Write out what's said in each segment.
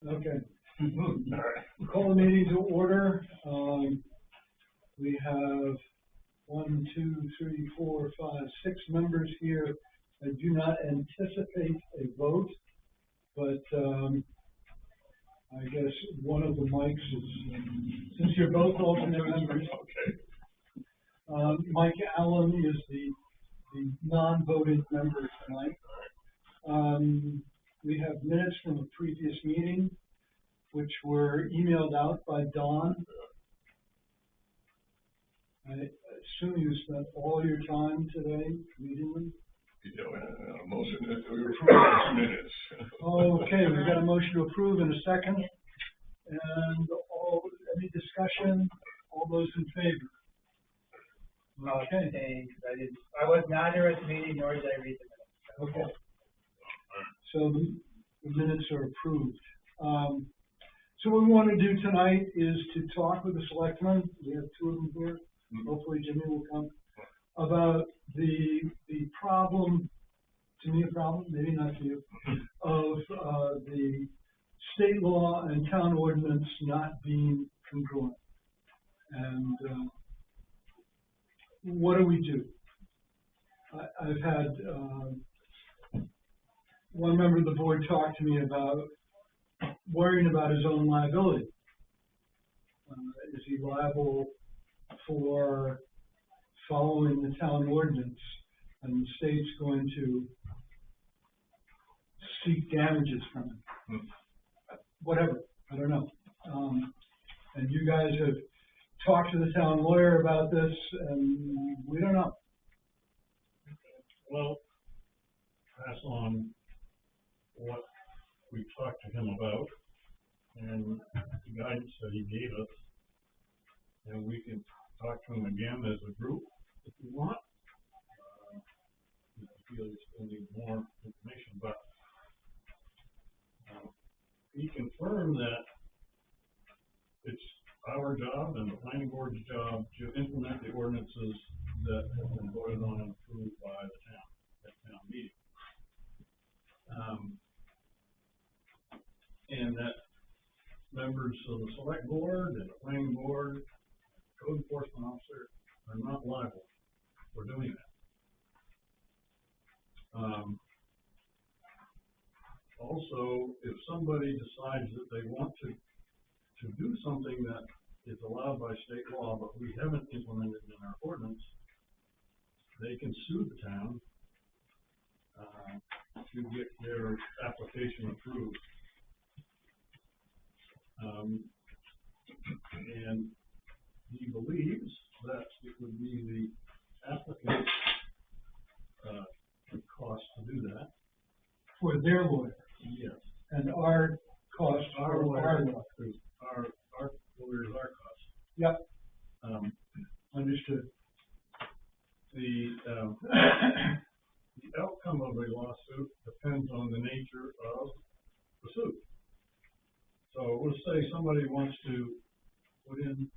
Okay. All right. Call the meeting to order. We have 6 members here. I do not anticipate a vote, but I guess one of the mics is, since you're both alternate members. Okay. Mike Allen is the non-voting member tonight. We have minutes from a previous meeting, which were emailed out by Don. I assume you spent all your time today reading them? Motion that we approve those minutes. Okay, we've got a motion to approve in a second. And any discussion? All those in favor? Okay. I was neither at the meeting nor did I read the minutes. Okay. So the minutes are approved. So what we want to do tonight is to talk with the selectmen. We have 2 of them here. Hopefully Jimmy will come. About the problem, to me a problem, maybe not to you, of the state law and town ordinance not being congruent. And what do we do? I've had one member of the board talk to me about worrying about his own liability. Is he liable for following the town ordinance, and the state's going to seek damages from him? Whatever, I don't know. And you guys have talked to the town lawyer about this, and we don't know. Well, pass on what we talked to him about and the guidance that he gave us, and we can talk to him again as a group if we want. I feel we still need more information, but he confirmed that it's our job and the planning board's job to implement the ordinances that have been voted on and approved by the town at town meeting. And that members of the select board and the planning board, code enforcement officer are not liable for doing that. Also, if somebody decides that they want to do something that is allowed by state law, but we haven't implemented in our ordinance, they can sue the town to get their application approved. And he believes that it would be the applicant's cost to do that. For their lawyer. Yes. And our cost Our for lawyer, our law. our lawyer is our cost. Yep. Understood. The outcome of a lawsuit depends on the nature of the suit. So let's say somebody wants to put in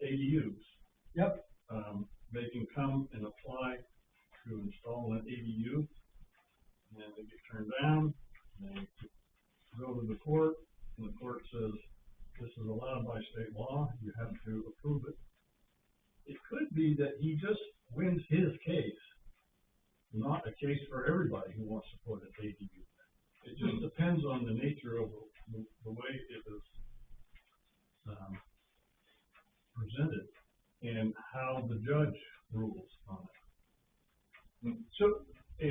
ADUs. Yep. They can come and apply to install an ADU, and they get turned down, and they go to the court, and the court says, this is allowed by state law, you have to approve it. It could be that he just wins his case, not a case for everybody who wants to put an ADU. It just depends on the nature of the way it is presented and how the judge rules on it. So he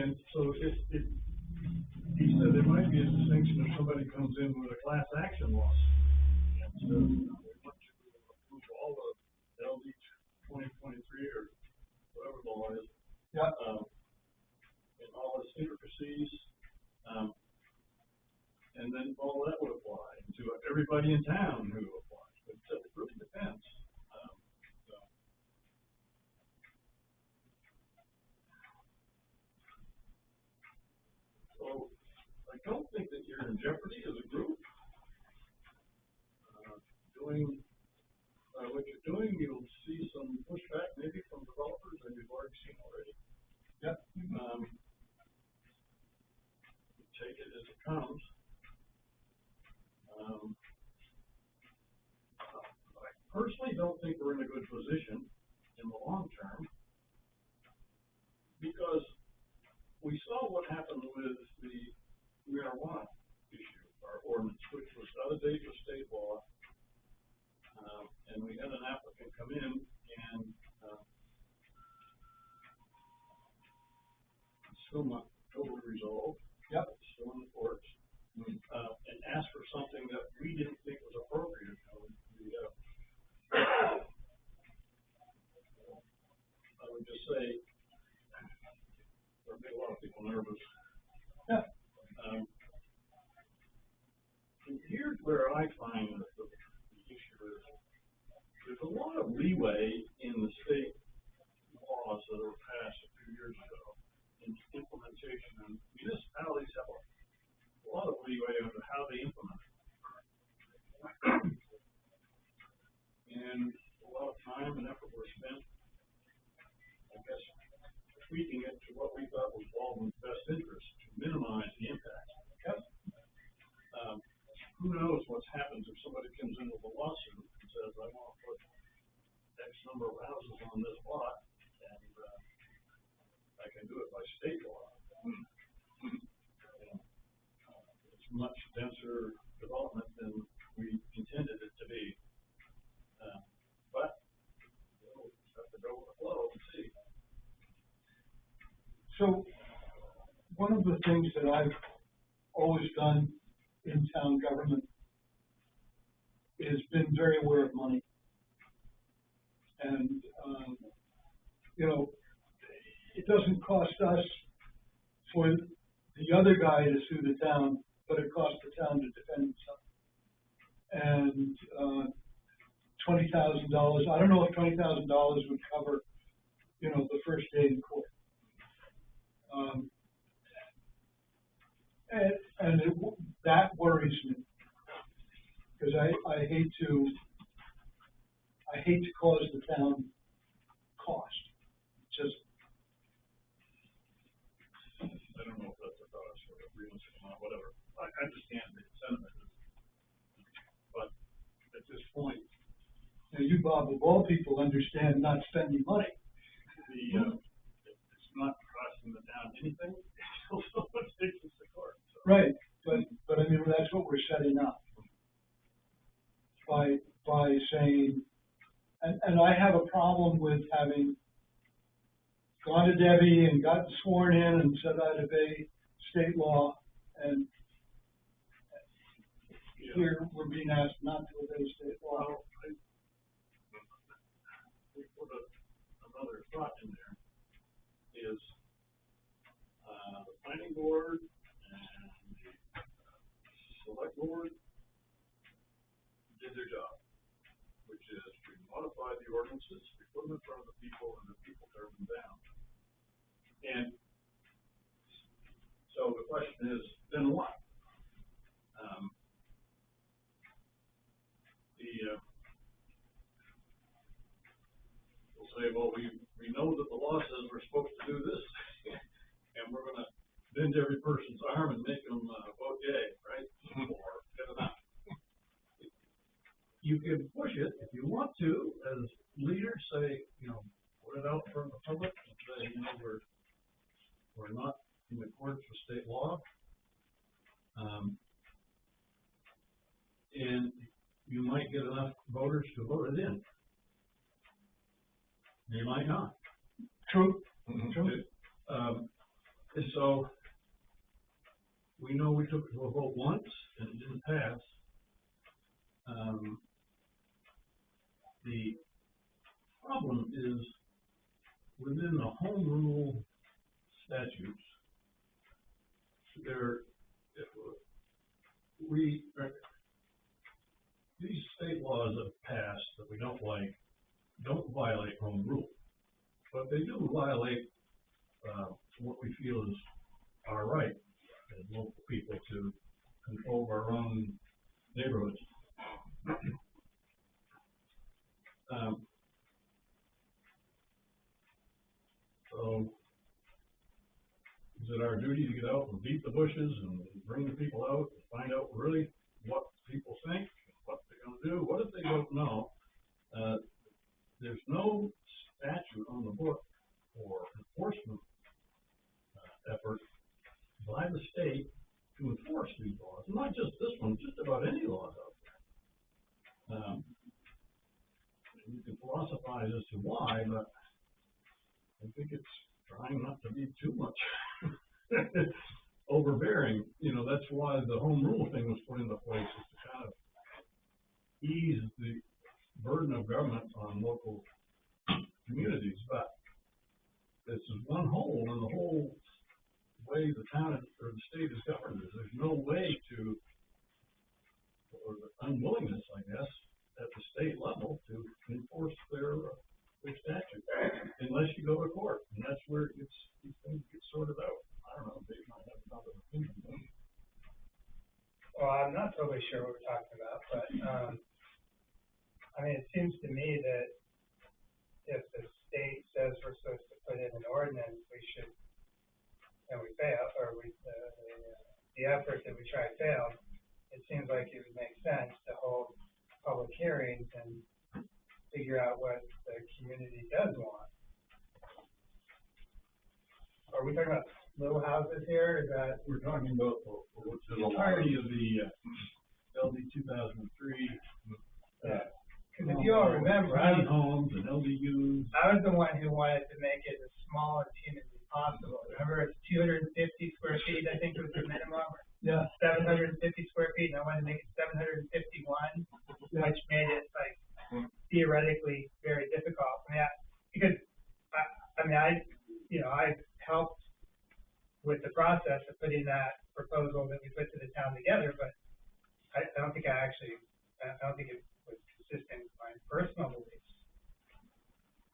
said there might be a distinction if somebody comes in with a class action lawsuit and says, we want you to approve all of LD 2023 or whatever the law is. Yep. And all its intricacies, and then all that would apply to everybody in town who applies. But it really depends. So I don't think that you're in jeopardy as a group. Doing what you're doing, you'll see some pushback maybe from developers that you've already seen already. Yep. Take it as it comes. don't think we're in a good position in the long term, because we saw what happened with the marijuana issue, our ordinance, which was out of date with state law. And we had an applicant come in and, it's still not totally resolved. Yep. It's still in the courts. And asked for something that we didn't think was appropriate. I would just say, it'll make a lot of people nervous. Yeah. And here's where I find that the issue is, there's a lot of leeway in the state laws that were passed a few years ago in implementation, and municipalities have a lot of leeway on how they implement it. And a lot of time and effort were spent, I guess, tweaking it to what we thought was Baldwin's best interest to minimize the impact. Yep. Who knows what happens if somebody comes in with a lawsuit and says, I want to put X number of houses on this lot, and I can do it by state law. It's much denser development than we intended it to be. But we'll just have to go with the flow and see. So, one of the things that I've always done in town government is been very aware of money. And, you know, it doesn't cost us for the other guy to sue the town, but it costs the town to defend itself. And, $20,000, I don't know if $20,000 would cover, you know, the first day in court. That worries me, because I hate to cause the town cost. Just, I don't know if that's a cost or realistic or not, whatever. I understand the sentiment, but at this point, you, Bob, of all people, understand not spending money. it's not costing the town anything until someone takes us to court. So. Right, but I mean, that's what we're setting up by saying, and I have a problem with having gone to Debbie and gotten sworn in and said I'd obey state law, and here we're being asked not to obey state law. Well, we put another thought in there is the planning board and the select board did their job, which is to modify the ordinances, we put them in front of the people, and the people turn them down. And so the question is, then what? We'll say, well, we know that the law says we're supposed to do this, and we're going to bend every person's arm and make them vote yay, right? Or get them out. You can push it if you want to, as leaders, say, you know, put it out in front of the public and say, you know, we're not in accordance with state law. And you might get enough voters to vote it in. You might not. True. Mm-hmm. True. So we know we took it to a vote once and it didn't pass. The problem is within the home rule statutes, these state laws that have passed that we don't like don't violate home rule, but they do violate what we feel is our right as local people to control our own neighborhoods. So is it our duty to get out and beat the bushes and bring the people out and find out really what people think, what they're going to do? What if they don't know? not just this one, just about any laws out there. You can philosophize as to why, but I think it's trying not to be too much overbearing. You know, that's why the home rule thing was put into place, is to kind of ease the burden of government on local communities. But this is one hole in the whole way the town or the state is governed. There's no way to, or the unwillingness, I guess, at the state level to enforce their statute, unless you go to court, and that's where these things get sorted out. I don't know, Dave might have another opinion. Well, I'm not totally sure what we're talking about, but, I mean, it seems to me that if the state says we're supposed to put in an ordinance, we should, and we fail, or the effort that we try failed, it seems like it would make sense to hold public hearings and figure out what the community does want. Are we talking about little houses here? Is that? We're talking about the entirety of the LD 2003. Because if you all remember, tiny homes and LDUs. I was the one who wanted to make it as small as humanly possible. Remember, it's 250 square feet, I think it was the minimum. Yeah. 750 square feet, and I wanted to make it 751, which made it like theoretically very difficult. I mean, I helped with the process of putting that proposal that we put to the town together, but I don't think it was consistent with my personal beliefs.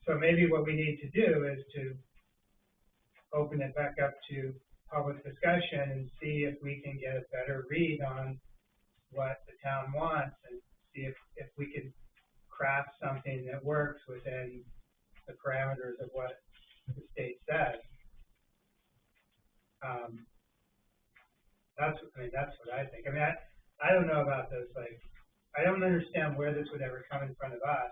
So maybe what we need to do is to open it back up to public discussion and see if we can get a better read on what the town wants, and see if we can craft something that works within the parameters of what the state says. That's what I think. I mean, I don't know about this. Like, I don't understand where this would ever come in front of us.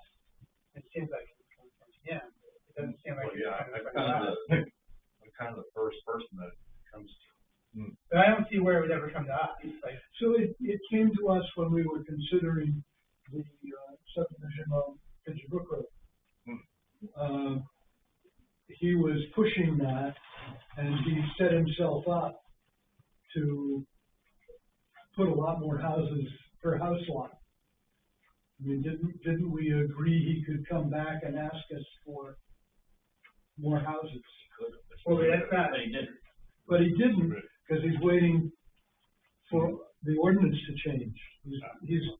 It seems like it's coming from him. It doesn't seem like it's coming in front of us. I'm kind of the first person that comes to. But I don't see where it would ever come to us. Like, So it came to us when we were considering the subdivision of Pitcher Brook Road. He was pushing that, and he set himself up to put a lot more houses per house lot. I mean, didn't we agree he could come back and ask us for more houses? well, that's not. But he didn't, because he's waiting for the ordinance to change. He's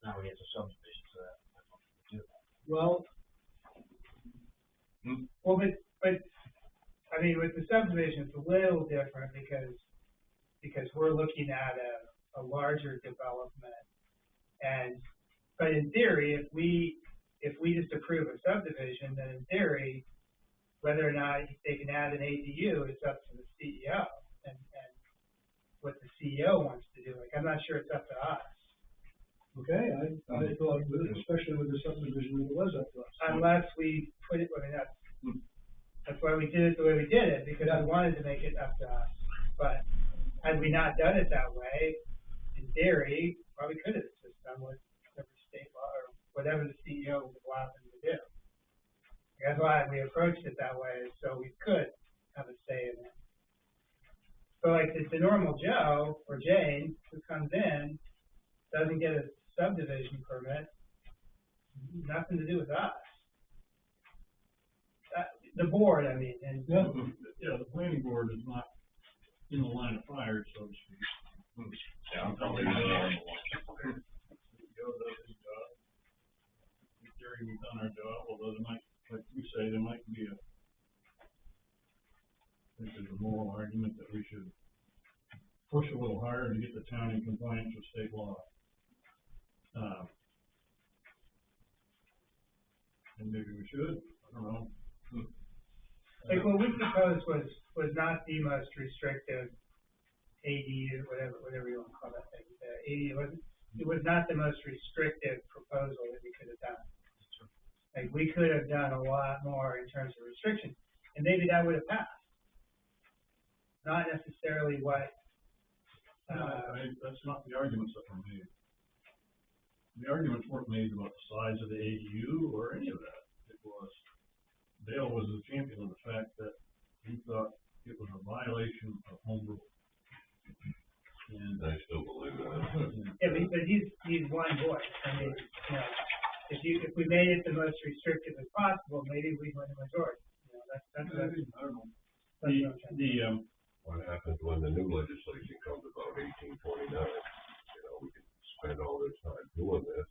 Now he has a subdivision, so that's what well, Well, but I mean, with the subdivision, it's a little different because we're looking at a larger development, but in theory, if we just approve a subdivision, then in theory, whether or not they can add an ADU, it's up to the CEO and what the CEO wants to do. Like, I'm not sure it's up to us. okay, I thought, especially with the subdivision, it was up to us. Unless we put it, I mean, that's why we did it the way we did it, because we wanted to make it up to us. But had we not done it that way, in theory, probably could have just done whatever state law or whatever the CEO would allow them to do. That's why we approached it that way, so we could have a say in it. So like the normal Joe or Jane who comes in, doesn't get a subdivision permit, nothing to do with us. The board, I mean, and Yeah. Yeah, the planning board is not in the line of fire, so to speak. Yeah, I'm probably not the one. CEO does his job. In theory, we've done our job, although there might, like you say, there might be I think there's a moral argument that we should push a little harder to get the town in compliance with state law. And maybe we should, I don't know. like what we proposed was not the most restrictive ADU, whatever you want to call that thing. ADU it was not the most restrictive proposal that we could have done. Like, we could have done a lot more in terms of restrictions, and maybe that would have passed. Not necessarily what That's not the arguments that were made. The arguments weren't made about the size of the ADU or any of that. It was, Dale was the champion of the fact that he thought it was a violation of home rule. And I still believe that. Yeah, but he's one voice. I mean, you know, if we made it the most restrictive as possible, maybe we'd win the majority. You know, that's I don't know. the What happens when the new legislation comes about 1829? You know, we can spend all this time doing this.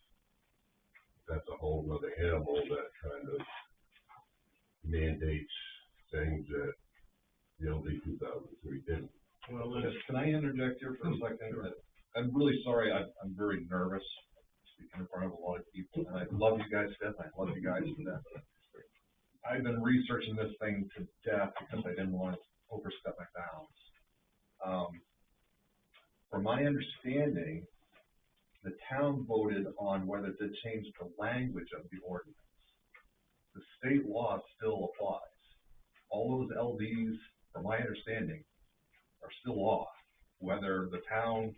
That's a whole other animal that kind of mandates things that the LD 2003 didn't. Well, Can I interject here for a second? I'm really sorry, I'm very nervous speaking in front of a lot of people, and I love you guys to death, I love you guys to death. I've been researching this thing to death because I didn't want to overstep my bounds. From my understanding, the town voted on whether to change the language of the ordinance. The state law still applies. All those LDs, from my understanding, are still law, whether the town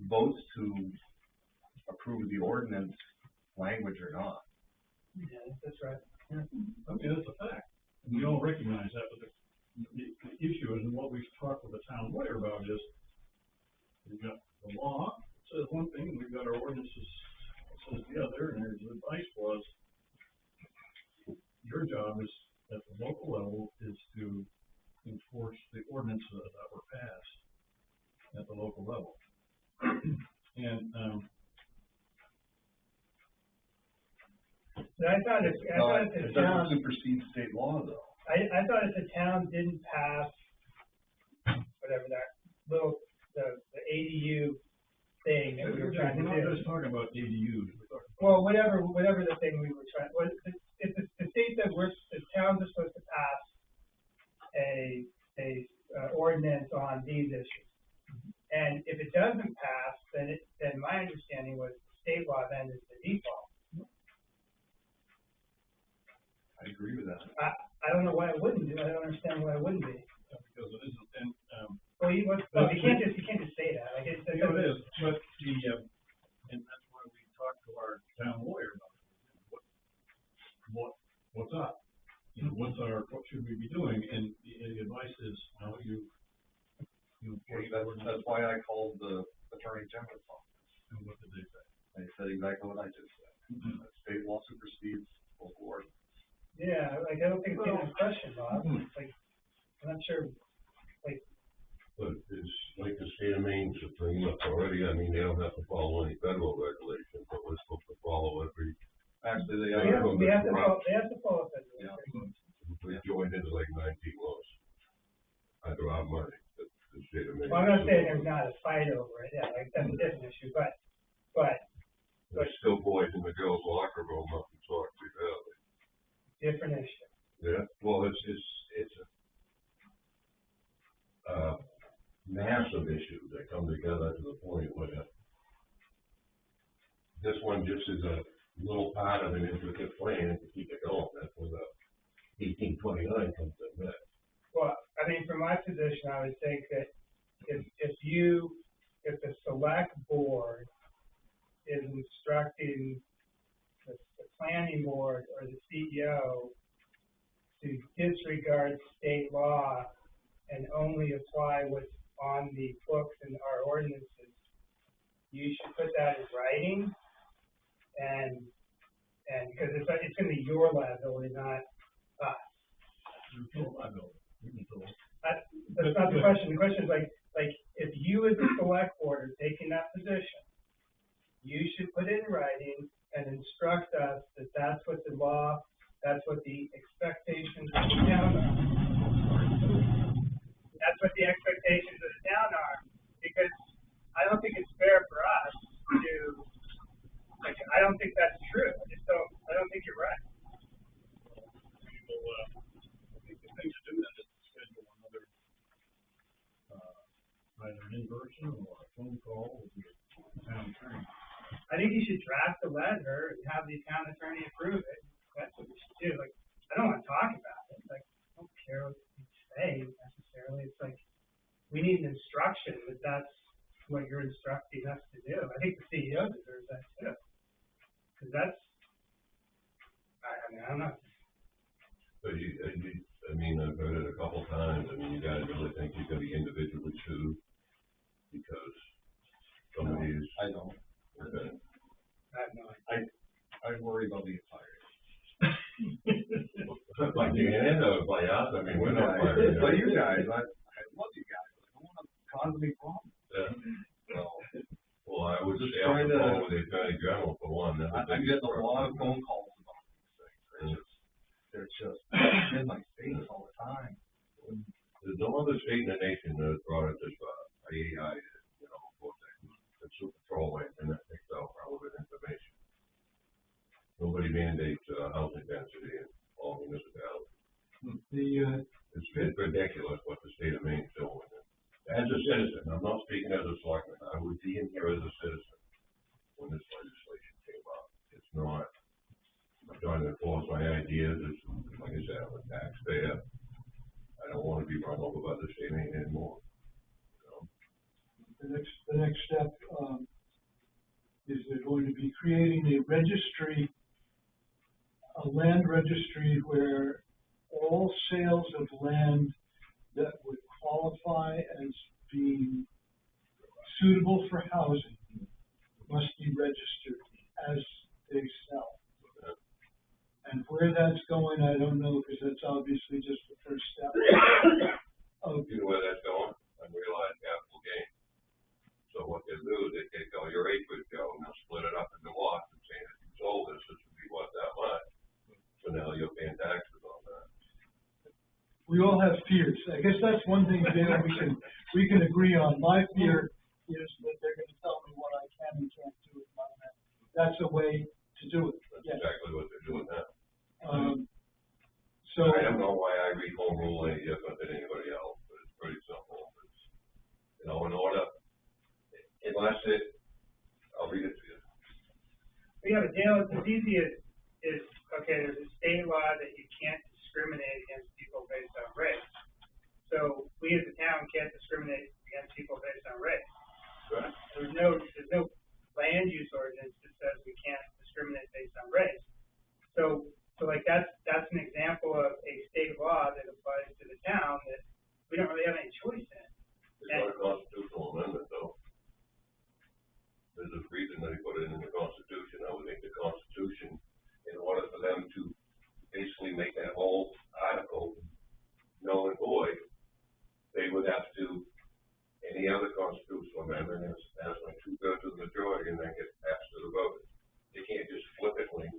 votes to approve the ordinance language or not. yeah, that's right. okay, that's a fact. And we all recognize that, but the issue is, and what we've talked with the town lawyer about is, we've got the law, it says one thing, and we've got our ordinances, it says the other, and his advice was, your job is, at the local level, is to enforce the ordinances that were passed at the local level. And, But I thought if It the town, doesn't supersede state law, though. I thought if the town didn't pass whatever that little the ADU thing that we were trying to we're do. not just talking about ADUs, we're talking Well, whatever the thing we were trying. If the state that the towns are supposed to pass a ordinance on these issues, and if it doesn't pass, then my understanding was state law then is the default. I agree with that. I don't know why it wouldn't be. I don't understand why it wouldn't be. because it isn't, and, Well, you can't just say that. Like you know, it is, but and that's why we talked to our town lawyer about it. What's up? You know, what should we be doing? And the advice is, no, That's why I called the Attorney General's office. and what did they say? They said exactly what I just said. That state law supersedes local ordinance. yeah, like I don't think it's even a question, Bob. Like I'm not sure. Like But it's like the state of Maine Supreme Authority. I mean, they don't have to follow any federal regulations, but we're supposed to follow every. Actually, we have to follow federal. Yeah. We joined into like 19 laws. I throw out money. The state of Maine. Well, I'm not saying there's not a fight over it. Yeah, like that's a different issue. But There's still boys in the girls' locker room up in Saucy Valley. different issue. Yeah, well, it's a massive issue that come together to the point where this one just is a little part of an intricate plan to keep it going. That's where the 1829 comes in next. Well, I mean, from my position, I would think that if the select board is instructing the planning board or the CEO to disregard state law and only apply what's on the books and our ordinances, you should put that in writing, and because it's going to be your liability, not us. That's not the question. The question is like if you as a select board are taking that position, you should put it in writing and instruct us that that's what the law, that's what the expectations of the town are. That's what the expectations of the town are, because I don't think it's fair for us to, like, I don't think that's true. I don't think you're right. I think the thing to do then is to schedule another, either an in-person or a phone call with the town attorney. I think you should draft a letter and have the town attorney approve it. That's what we should do. Like, I don't want to talk about it. Like, I don't care what you say necessarily. It's like, we need an instruction that that's what you're instructing us to do. I think the CEO deserves that too. Cause that's, I mean, I don't know. But I mean, I've heard it a couple times, I mean, you guys really think you can be individually sued? Because some of these. I don't. Okay. I have no idea. I worry about the entire. By the end or by us, I mean, we're not firing. But you guys, I love you guys, I don't wanna cause any problems. Yeah. So, Well, I would Just stay off trying the to- phone with the Attorney General for one, that's the I'm biggest getting a lot of problem. phone calls about these things, they're just in my face all the time. There's no other state in the nation that has brought it this far. IAI, you know, the Super Patrol and that takes out relevant information. Nobody mandates, housing density in all municipalities. It's ridiculous what the state of Maine's doing. As a citizen, I'm not speaking as a selectman, I would be in here as a citizen when this legislation came up. It's not, I'm trying to enforce my ideas, it's, like I said, I'm a taxpayer. I don't wanna be run over by the state of Maine anymore. The next step, is they're going to be creating a registry, a land registry where all sales of land that would qualify as being suitable for housing must be registered as they sell. And where that's going, I don't know, because that's obviously just the first step of. You know where that's going? Unrealized capital gain. So what they do is they take all your acreage, Joe, and they'll split it up into lots and say, if you sold this, this would be worth that much. So now you're paying taxes on that. We all have fears. I guess that's one thing, Dan, we can agree on. My fear is that they're gonna tell me what I can and can't do with my land. That's a way to do it, That's yes. exactly what they're doing now. So. I don't know why I read home rule any different than anybody else, but it's pretty simple. It's, you know, in order, unless I'll read it to you. Yeah, but Dale, it's as easy as, okay, there's a state law that you can't discriminate against people based on race. So we as a town can't discriminate against people based on race. Right. There's no land use ordinance that says we can't discriminate based on race. So like that's an example of a state law that applies to the town that we don't really have any choice in. It's not a constitutional amendment, though. There's a reason they put it in the Constitution. I would think the Constitution, in order for them to basically make that whole article null and void, they would have to, any other constitutional amendment, has like 2/3 of the majority and then get passed to the voters. They can't just flippantly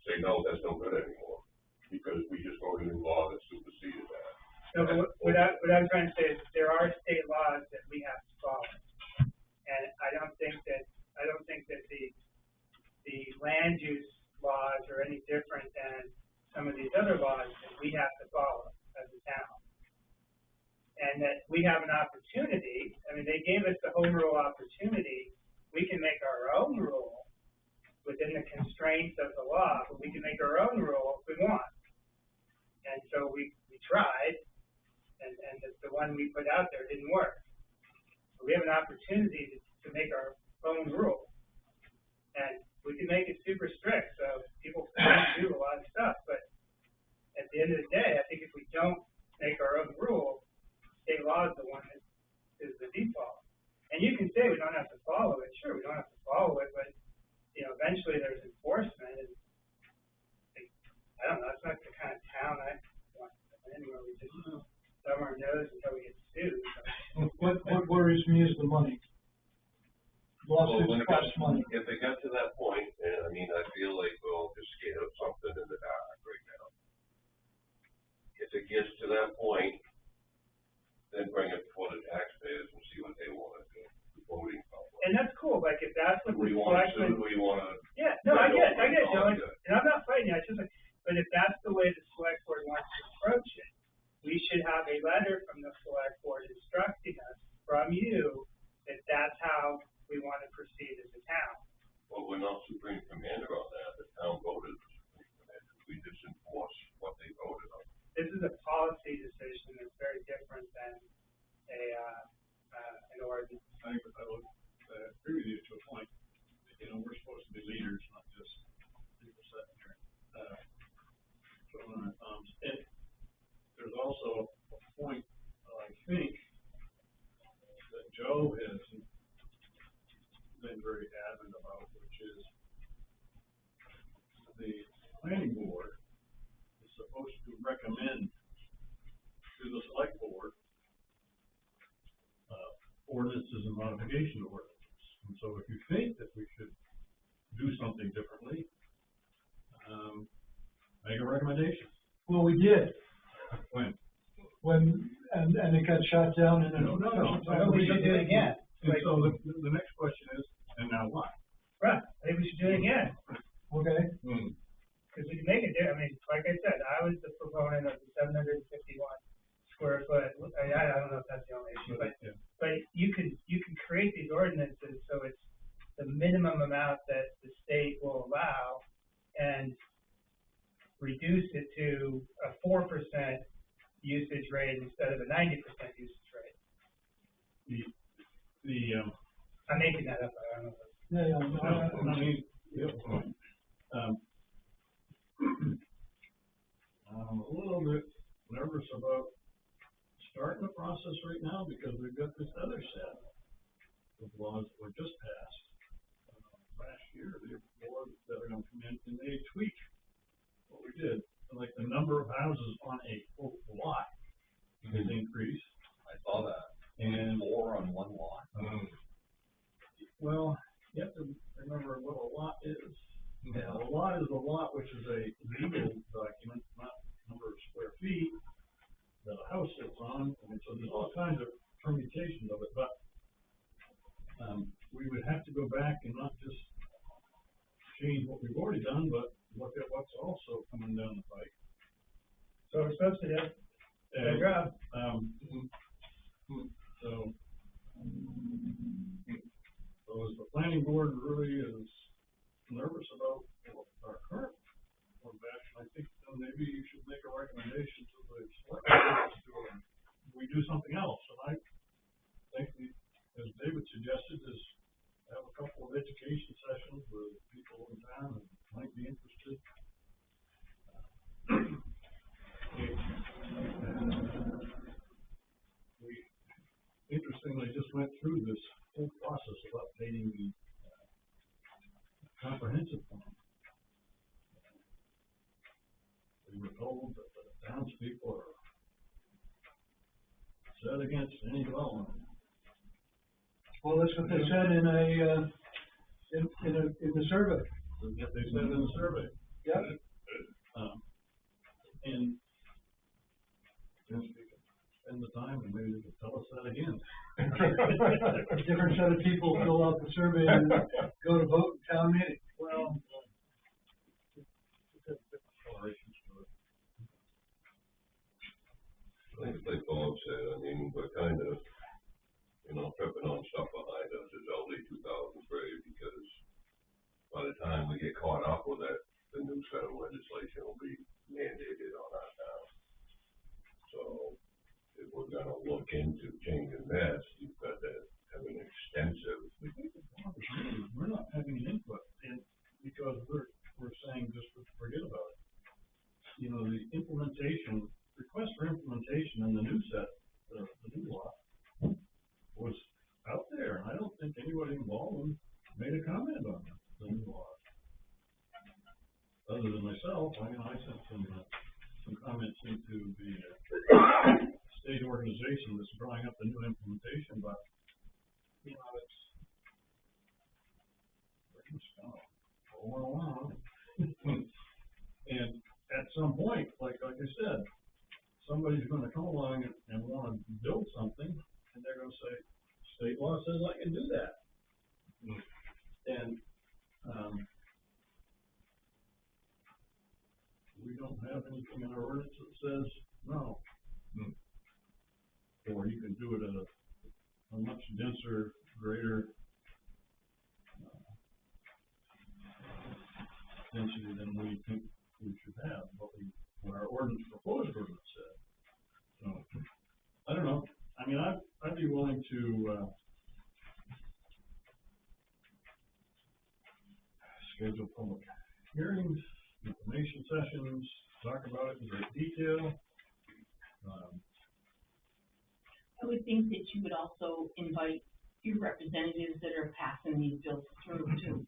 say, no, that's no good anymore, because we just voted in law that superseded that. No, but what I'm trying to say is there are state laws that we have to follow. And I don't think that the land use laws are any different than some of these other laws that we have to follow as a town. And that we have an opportunity, I mean, they gave us the home rule opportunity, we can make our own rule within the constraints of the law, but we can make our own rule if we want. And so we tried, and the one we put out there didn't work. So we have an opportunity to make our own rule. And we can make it super strict, so people can do a lot of stuff, but at the end of the day, I think if we don't make our own rule, state law is the one that is the default. And you can say we don't have to follow it. Sure, we don't have to follow it, but you know, eventually there's enforcement, and I don't know. It's not the kind of town I want to live in where we just thumb our nose until we get sued. So. What worries me is the money. Lawsuits cost money. If it got to that point, and I mean, I feel like we'll just scared of something in the dark right now. If it gets to that point, then bring it before the taxpayers and see what they want to do, the voting public. And that's cool. Like if that's what We the want to selectmen. sue, we want to. Yeah, no, I get it, all Joe. good. And I'm not fighting you. It's just like, but if that's the way the select board wants to approach it, we should have a letter from the select board instructing us from you that that's how we want to proceed as a town. Well, we're not supreme commander on that. The town voted the supreme commander. We just enforce what they voted on. This is a policy decision that's very different than a been very adamant about, which is the planning board is supposed to recommend to the select board ordinances and modification ordinances. And so if you think that we should do something differently, make a recommendation. Well, we did, When? and it got shot down in a. No. We should do it again. And so the next question is, and now what? Right, I think we should do it again, Okay, because we can make it, I mean, like I said, I was the proponent of the 751 square foot, I don't know if that's the only issue, but you can create these ordinances so it's the minimum amount that the state will allow and reduce it to a 4% usage rate instead of a 90% usage rate. I'm making that up, I don't know. yeah. I mean, I'm a little bit nervous about starting the process right now because we've got this other set of laws that were just passed last year. The laws that are going to come in, and they tweak what we did. Like the number of houses on a quote lot is increased. I saw that. And 4 on one lot. Well, you have to remember what a lot is. Yeah, a lot is a lot, which is a legal document, not number of square feet that a house sits on. I mean, so there's all kinds of permutations of it, but we would have to go back and not just change what we've already done, but look at what's also coming down the pike. So we're supposed to do. Good job. So as the planning board really is nervous about our current form of action, I think maybe you should make a recommendation to the select board to we do something else. And I think as David suggested, is have a couple of education sessions with people in town that might be interested. We interestingly just went through this whole process of updating the comprehensive plan. We were told that the townspeople are set against any development. Well, that's what they said in the survey. That's what they said in the survey. Yep. And since we can spend the time, and maybe they can tell us that again. A different set of people fill out the survey and go to vote in town meeting. Well, tolerations for it. I think like Bob said, I mean, we're kind of, tripping on stuff behind us as LD 2000 grade, because by the time we get caught up with it, the new set of legislation will be mandated on our town. So if we're gonna look into changing this, you've got to have an extensive. We're not having an input, and because we're saying just forget about it. The implementation request for implementation in the new set, the new law, was out there. I don't think anybody involved made a comment on the new law. Other than myself, I sent some comments into the state organization that's drawing up the new implementation, but it's going along. And at some point, like I said, somebody's going to come along and want to build something, and they're going to say, state law says I can do that. And we don't have anything in our ordinance that says no. Or you can do it at a much denser, greater density than we think we should have, what our ordinance, proposed ordinance said. So, I don't know. I mean, I'd be willing to schedule public hearings, information sessions, talk about it in great detail. I would think that you would also invite few representatives that are passing these bills through too.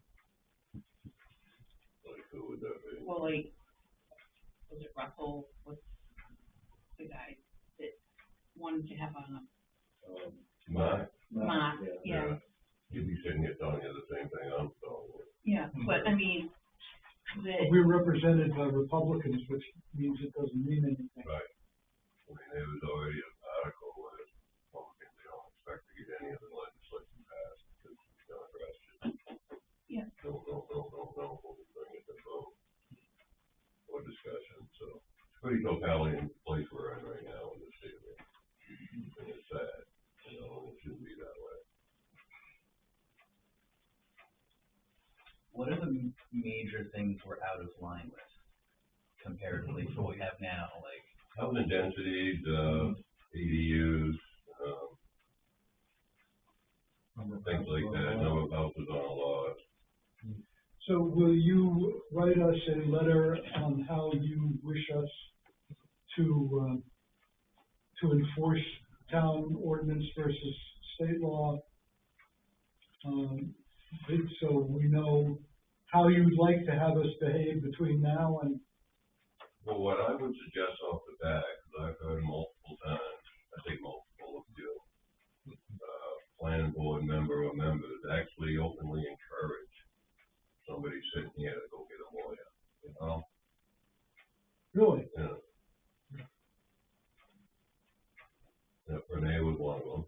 Like, who would that be? Well, like, was it Russell, what's the guy that wanted to have Mark? Mark, yeah, You'd be sitting here telling you the same thing I'm telling you. yeah, but I mean, We're represented by Republicans, which means it doesn't mean anything. Right. I mean, there was already an article where Republicans, they don't expect to get any of the legislation passed because it's not arrested. Yeah. No, when we bring it to vote or discussion, so it's pretty totalitarian place we're in right now in the state of it. And it's sad, you know, and it shouldn't be that way. What are the major things we're out of line with comparatively to what we have now? Like Housing densities, ADUs, things like that, number of houses on a lot. So will you write us a letter on how you wish us to enforce town ordinance versus state law? So we know how you'd like to have us behave between now and, Well, what I would suggest off the bat, because I've heard multiple times, I think multiple of you, planning board member or members actually openly encourage somebody sitting here to go get a lawyer, you know? really? Yeah. Yeah, Renee was one of them.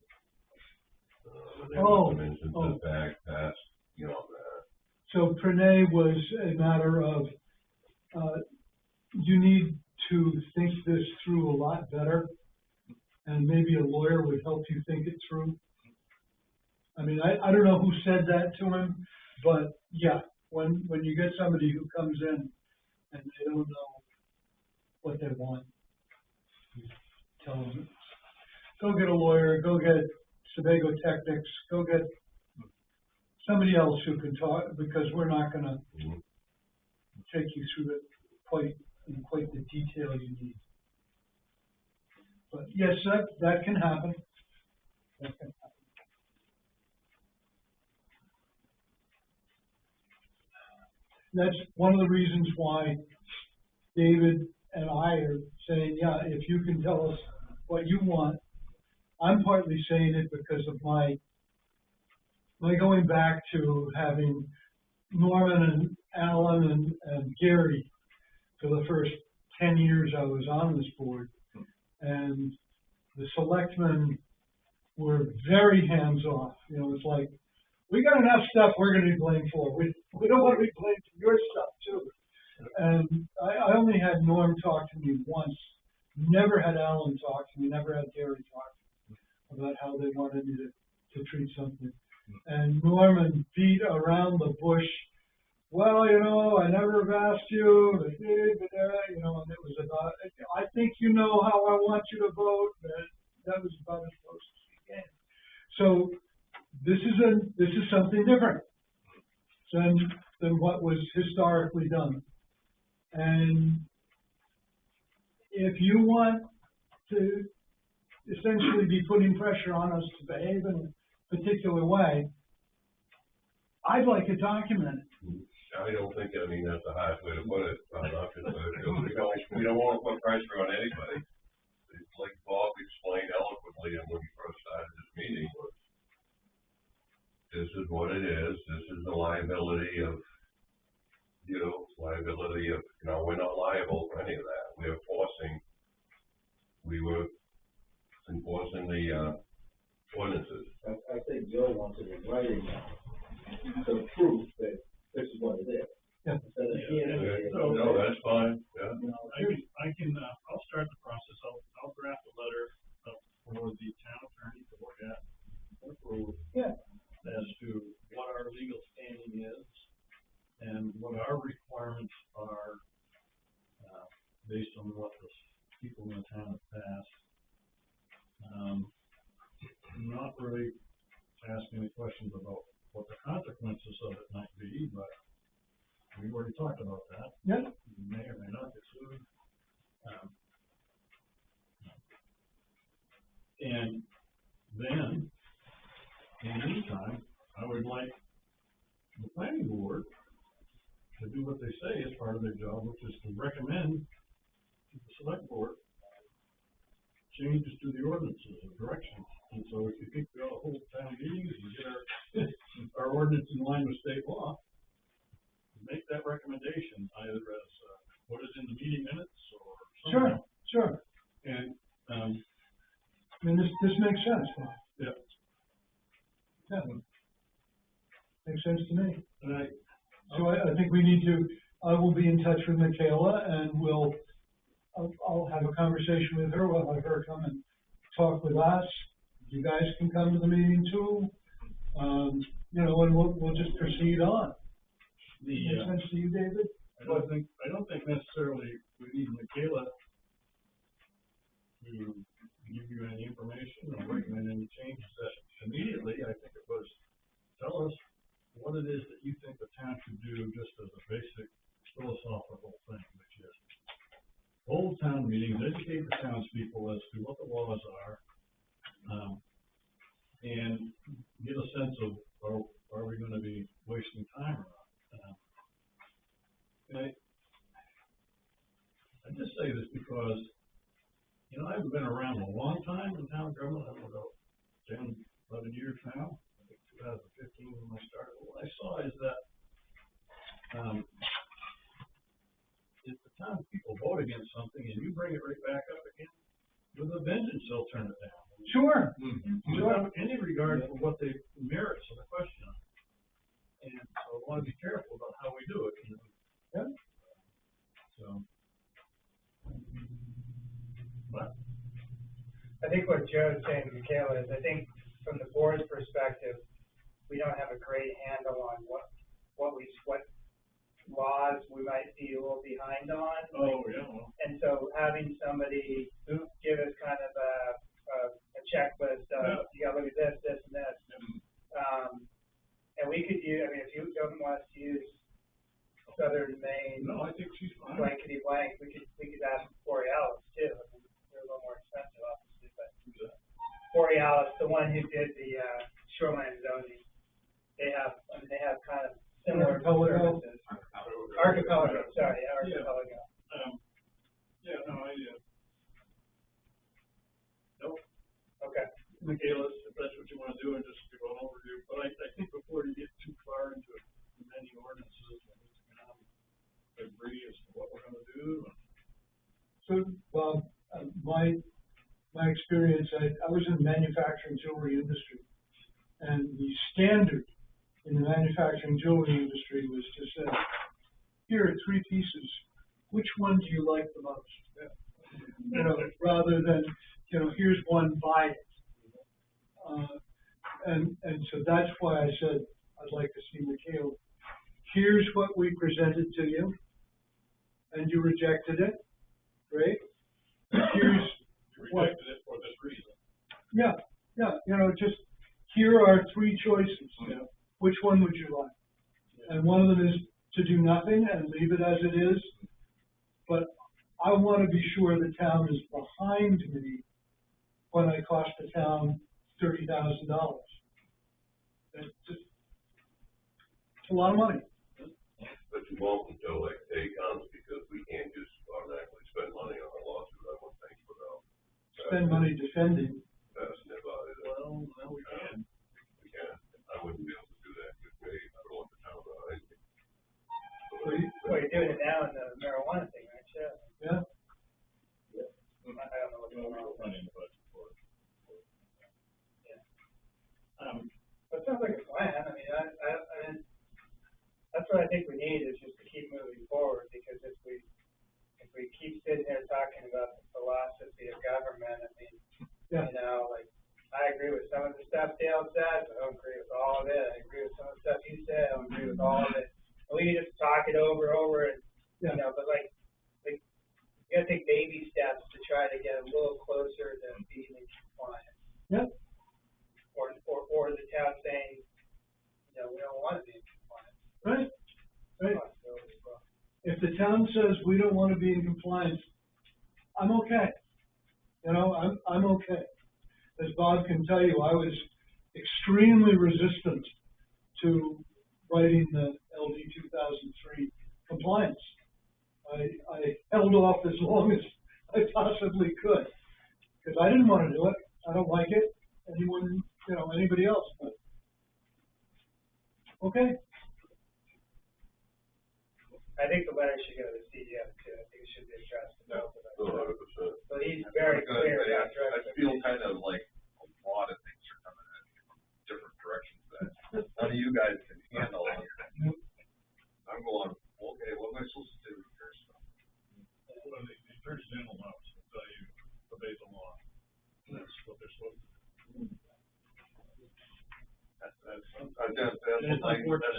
And there was some instances back past, you know, that. So Pranay was a matter of, you need to think this through a lot better, and maybe a lawyer would help you think it through. I mean, I don't know who said that to him, but yeah, when you get somebody who comes in and they don't know what they want, you tell them, go get a lawyer, go get Sebago Technics, go get somebody else who can talk, because we're not gonna take you through it in quite the detail you need. But yes, that can happen. That can happen. That's one of the reasons why David and I are saying, yeah, if you can tell us what you want. I'm partly saying it because of my going back to having Norman and Alan and Gary for the first 10 years I was on this board. And the selectmen were very hands-off. You know, it's like, we got enough stuff we're going to be blamed for. We don't want to be blamed for your stuff, too. And I only had Norm talk to me once. Never had Alan talk to me, never had Gary talk to me about how they wanted me to treat something. And Norman beat around the bush. Well, you know, I never have asked you, you know, and it was about, I think you know how I want you to vote. That was about as close as we came. So this is something different than what was historically done. And if you want to essentially be putting pressure on us to behave in a particular way, I'd like it documented. I don't think, I mean, that's the highest way to put it, we don't want to put pressure on anybody. It's like Bob explained eloquently, and when he first started this meeting, was this is what it is, this is the liability of, you know, we're not liable for any of that. We were enforcing the ordinances. I think Joe wants it in writing now, so proof that this is what it is. Yeah. Instead of hearing it. No, that's fine, yeah. You know, I'll start the process. I'll draft a letter for the town attorney to look at, as to what our legal standing is and what our requirements are, based on what the people in the town have passed. I'm not really asking any questions about what the consequences of it might be, but we've already talked about that. Yeah. You may or may not get sued. And then In the meantime, I would like the planning board to do what they say is part of their job, which is to recommend to the select board changes to the ordinances or directions. And so if you think we ought to hold town meetings and get our ordinance in line with state law, make that recommendation either as, what is in the meeting minutes or something. Sure. And, I mean, this makes sense, Bob. yeah. Yeah. Makes sense to me. And So I think we need to, I will be in touch with Michaela and I'll have a conversation with her. We'll have her come and talk with us. You guys can come to the meeting too. You know, and we'll just proceed on. Makes sense to you, David? I don't think necessarily we need Michaela to give you any information or recommend any changes that immediately. I think it was, tell us what it is that you think the town should do just as a basic philosophical thing, which is hold town meetings, educate the townspeople as to what the laws are, and get a sense of are we going to be wasting time or not. And I just say this because, you know, I've been around a long time in town government. I'm about 10, 11 years now. I think 2015 when I started. What I saw is that if the townspeople vote against something and you bring it right back up again, with a vengeance they'll turn it down. Sure. Without any regard for what the merits of the question are. And so I want to be careful about how we do it, you know. Yeah. So. But. I think what Joe's saying to Michaela is, I think from the board's perspective, we don't have a great handle on what laws we might be a little behind on. Oh, yeah. Well. And so having somebody give us kind of a checklist of, you gotta look at this, this, and this. And we could use, I mean, if you don't want us to use Southern Maine. No, I think she's fine. Blankety blank, we could ask Borealis too. I mean, they're a little more expensive, obviously, but Borealis, the one who did the shoreline zoning, they have kind of similar services. Archipelago, sorry, Archipelago. Yeah, no, nope. Okay. Michaela, if that's what you want to do, and just give an overview. But I think before you get too far into many ordinances, we need to kind of agree as to what we're going to do. So, Bob, my experience, I was in the manufacturing jewelry industry, and the standard in the manufacturing jewelry industry was to say, here are 3 pieces. Which one do you like the most? Yeah. You know, rather than, you know, here's one, buy it. And so that's why I said I'd like to see Michaela. Here's what we presented to you, and you rejected it. Great. Here's you rejected it for this reason. Yeah. You know, just here are 3 choices. Yeah. Which one would you like? Yeah. And one of them is to do nothing and leave it as it is. But I want to be sure the town is behind me when I cost the town $30,000. It's just a lot of money. But you won't until like day comes, because we can't just automatically spend money on a lawsuit, I don't think, without. Spend money defending. Asking about it. Well, no, we can. We can. I wouldn't be able to do that, because I don't want the town to know anything. Well, you're doing it now in the marijuana thing, right? Yeah. I don't know what's going on. Money in the budget for it. That sounds like a plan. I mean, I mean, that's what I think we need, is just to keep moving forward, because if we keep sitting here talking about the philosophy of government, I mean, you know, like, I agree with some of the stuff Dale said, but I don't agree with all of it. I agree with some of the stuff you said, I don't agree with all of it. And we can just talk it over and, you know, but like, you gotta take baby steps to try to get a little closer to being in compliance. Yep. Or the town saying, you know, we don't want to be in compliance. Right. If the town says we don't want to be in compliance, I'm okay. You know, I'm okay. As Bob can tell you, I was extremely resistant to writing the LD 2003 compliance. I held off as long as I possibly could, because I didn't want to do it. I don't like it. Anyone, anybody else, but, okay. I think the letter should go to the CDF too. I think it should be addressed to both of us. 100%. So he's very I clear about I feel kind of like a lot of things are coming at me from different directions that none of you guys can handle. I'm going, okay, what am I supposed to do here? So, Well, the Attorney General office will tell you obey the law. And that's what they're supposed to do. that's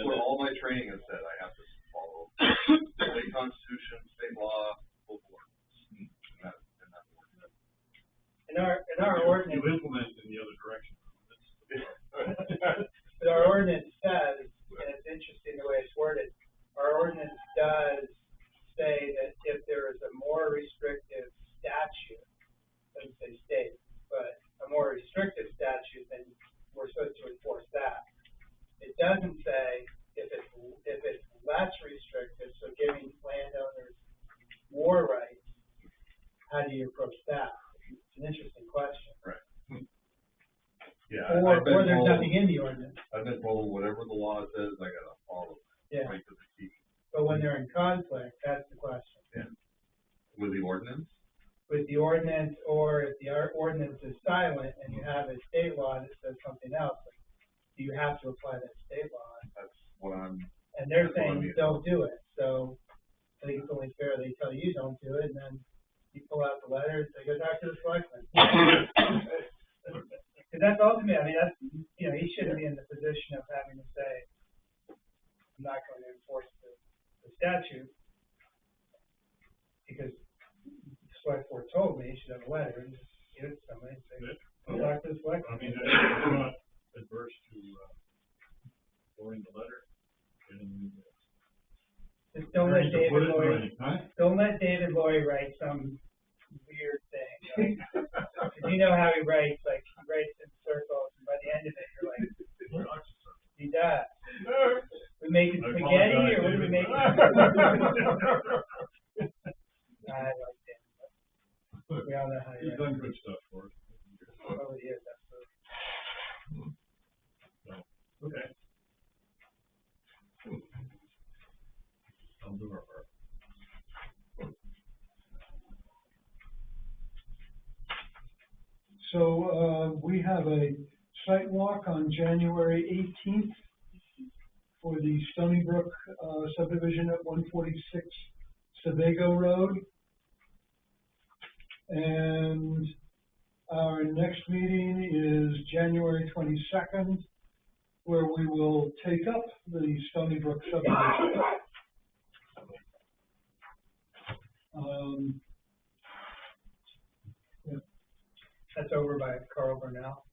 what all my training has said. I have to follow state constitution, state law, local ordinance. And that works. In our ordinance, You implement in the other direction. but our ordinance says, and it's interesting the way it's worded, our ordinance does say that if there is a more restrictive statute, doesn't say state, but a more restrictive statute, then we're supposed to enforce that. It doesn't say if it's less restrictive, so giving landowners more rights, how do you approach that? It's an interesting question. Right. Yeah. Or I've been there's told- nothing in the ordinance. I've been told whatever the law says, I gotta follow. Yeah. Right to the T. But when they're in conflict, that's the question. Yeah. With the ordinance? With the ordinance, or if the ordinance is silent and you have a state law that says something else, like, do you have to apply that state law? That's what I'm. And they're That's what I saying mean. don't do it. So I think it's only fair they tell you don't do it, and then you pull out the letter and say, go talk to the selectman. Because that's ultimately, I mean, that's, he shouldn't be in the position of having to say, I'm not going to enforce the statute, because the select board told me you should have a letter and just give it to somebody and say, go talk to the I selectman. mean, I'm not adverse to, forwarding the letter. And, Just don't let to put David it in Lloyd, writing, huh? don't let David Lloyd write some weird thing, right? Because you know how he writes, like, he writes in circles, and by the end of it, you're like, he does. We making I spaghetti, apologize, or what are we David. making? I like him, but we all know how he He's writes. done good stuff for us. Oh, he is, absolutely. Okay. I'll do our part. So, we have a site walk on January 18th for the Stony Brook, subdivision at 146 Sevago Road. And our next meeting is January 22nd, where we will take up the Stony Brook subdivision. That's over by Carl Burnell.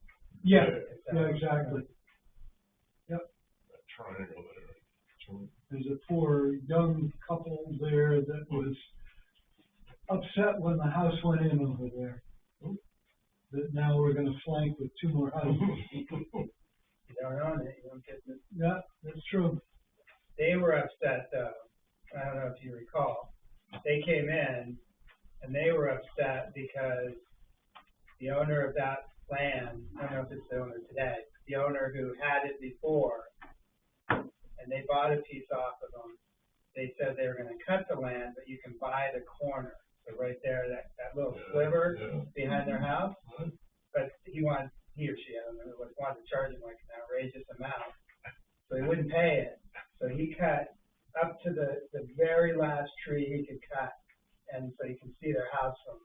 Yeah, exactly. Triangle there. There's a poor young couple there that was upset when the house went in over there. That now we're gonna flank with two more houses. You don't own it, you don't get the. Yeah, that's true. They were upset though, I don't know if you recall, they came in and they were upset because the owner of that land, I don't know if it's the owner today, the owner who had it before, and they bought a piece off of them, they said they were gonna cut the land, but you can buy the corner, so right there, that little sliver behind their house, but he or she, I don't know, wanted to charge him like an outrageous amount, so he wouldn't pay it. So he cut up to the very last tree he could cut, and so you can see their house from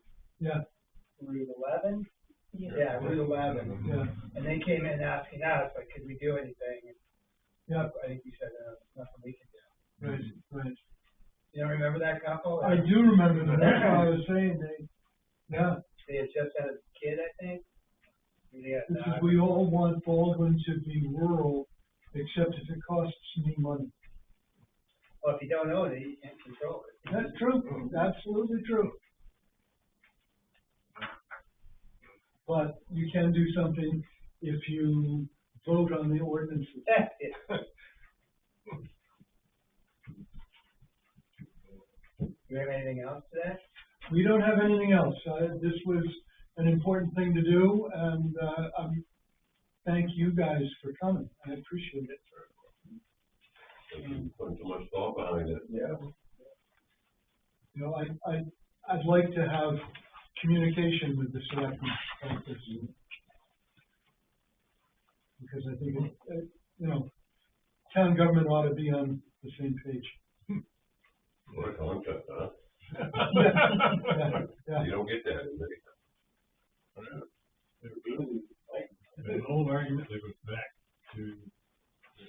Route 11. Yeah, Route 11. Yeah, And they came in asking us, like, could we do anything? And yeah, I think we said, nothing we can do. right. You don't remember that couple? I do remember that. That's what I was saying. They They had just had a kid, I think. Yeah, this is, we all want Baldwin to be rural, except if it costs me money. well, if you don't own it, you can't control it. That's true. Absolutely true. But you can do something if you vote on the ordinances. Do we have anything else today? We don't have anything else. This was an important thing to do, and, thank you guys for coming. I appreciate it. Putting too much thought behind it. Yeah. You know, I'd like to have communication with the selectmen like this. Because I think, you know, town government ought to be on the same page. What a concept, huh? Yeah. You don't get that in many. There's an old argument that goes back to the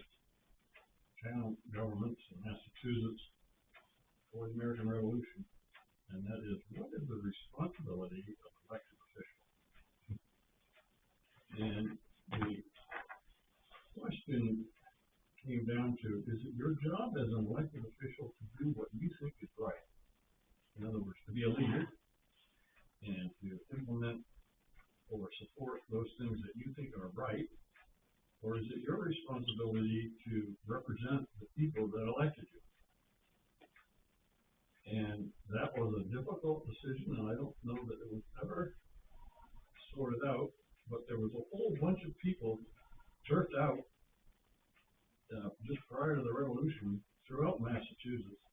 town governments in Massachusetts for the American Revolution, and that is, what is the responsibility of elected officials? And the question came down to, is it your job as an elected official to do what you think is right? In other words, to be a leader and to implement or support those things that you think are right? Or is it your responsibility to represent the people that elected you? And that was a difficult decision, and I don't know that it was ever sorted out, but there was a whole bunch of people turfed out just prior to the revolution throughout Massachusetts,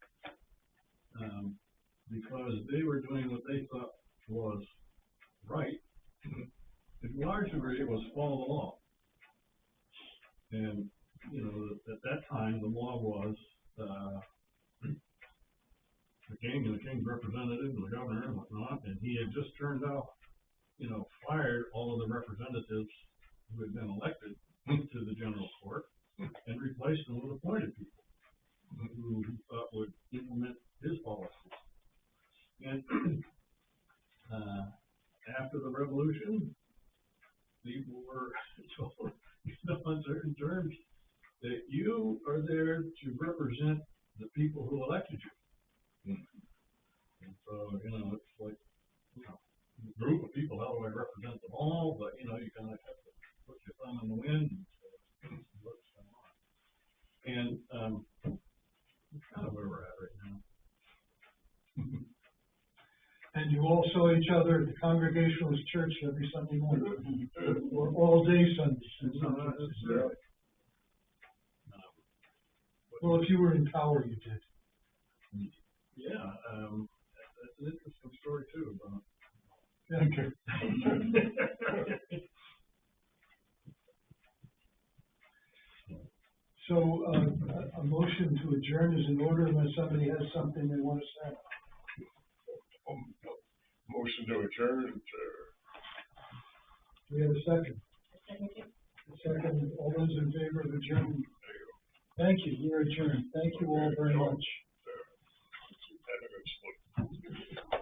because they were doing what they thought was right. In large degree, it was follow the law. And, you know, at that time, the law was, the king and the king's representative and the governor and whatnot, and he had just turned out, you know, fired all of the representatives who had been elected to the general court and replaced them with appointed people who he thought would implement his policies. And, after the revolution, people were told, you know, in certain terms, that you are there to represent the people who elected you. And so, you know, it's like, you know, a group of people, how do I represent them all? But, you know, you kind of have to put your thumb in the wind and say, what's going on? And, that's kind of where we're at right now. And you all saw each other at the Congregationalist Church every Sunday morning, or all day Sundays. No, not necessarily. Well, if you were in power, you did. Yeah, that's an interesting story too, about. Okay. So, a motion to adjourn is in order unless somebody has something they want to say. Motion to adjourn. Do we have a second? A second. All those in favor of adjournment? Thank you. We're adjourned. Thank you all very much.